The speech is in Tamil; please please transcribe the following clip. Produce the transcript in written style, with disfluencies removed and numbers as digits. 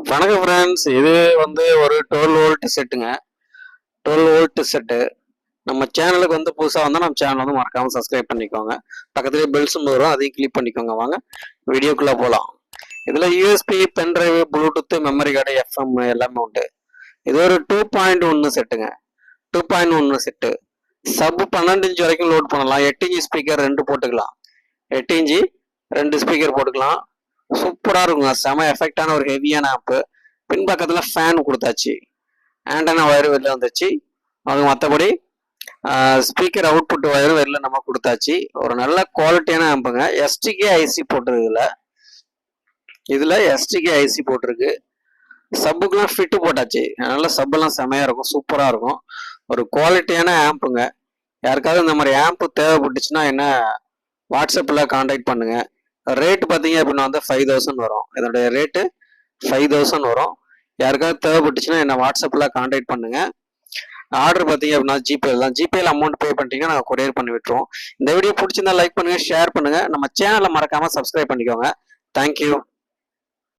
வணக்கம் ஃப்ரெண்ட்ஸ். இது ஒரு 12 வோல்ட் செட்டுங்க. 12 volt set. நம்ம சேனலுக்கு புதுசாக வந்தால் நம்ம சேனல் மறக்காமல் சப்ஸ்கிரைப் பண்ணிக்கோங்க. பக்கத்துலேயே பெல் சிம்பல் வரும், அதையும் கிளிக் பண்ணிக்கோங்க. வாங்க வீடியோக்குள்ளே போகலாம். இதில் USB, pendrive, Bluetooth, memory card, FM எல்லாமே உண்டு. இது ஒரு 2.1 செட்டுங்க. 2.1 செட்டு. சப் 12 இன்ச் வரைக்கும் லோட் பண்ணலாம். 8 இன்ச் ஸ்பீக்கர் 2 போட்டுக்கலாம். 8 இன்ச்சு 2 ஸ்பீக்கர் போட்டுக்கலாம். சூப்பராக இருக்குங்க. செம எஃபெக்டான ஒரு ஹெவியான ஆப்பு. பின்பக்கத்தில் ஃபேன் கொடுத்தாச்சு. ஆண்டனா ஒயர் வெளில வந்துச்சு. அது மற்றபடி ஸ்பீக்கர் அவுட்புட் ஒயரும் வெளில நம்ம கொடுத்தாச்சு. ஒரு நல்ல குவாலிட்டியான ஆம்புங்க. எஸ்டிகே ஐசி போட்டிருக்கு. இதில் எஸ்டிகே ஐசி போட்டிருக்கு. சப்புக்கெல்லாம் ஃபிட்டு போட்டாச்சு. அதனால சப்பெல்லாம் செமையாக இருக்கும், சூப்பராக இருக்கும். ஒரு குவாலிட்டியான ஆம்புங்க. யாருக்காவது இந்த மாதிரி ஆம்பு தேவைப்பட்டுச்சுன்னா என்ன வாட்ஸ்அப்பில் கான்டாக்ட் பண்ணுங்கள். ரேட்டு பார்த்தீங்க அப்படின்னா 5000 வரும். இதனுடைய ரேட்டு 5000 வரும். யாருக்காவது தேவைப்பட்டுச்சுன்னா என்ன வாட்ஸ்அப்பில் கான்டாக்ட் பண்ணுங்கள். ஆர்டர் பார்த்தீங்க அப்படின்னா ஜிபேல தான். ஜிபேல அமௌண்ட் பே பண்ணிட்டீங்கன்னா நாங்கள் கொரியர் பண்ணி விட்டுருவோம். இந்த வீடியோ பிடிச்சிருந்தா லைக் பண்ணுங்கள், ஷேர் பண்ணுங்கள். நம்ம சேனலை மறக்காமல் சப்ஸ்கிரைப் பண்ணிக்கோங்க. தேங்க்யூ.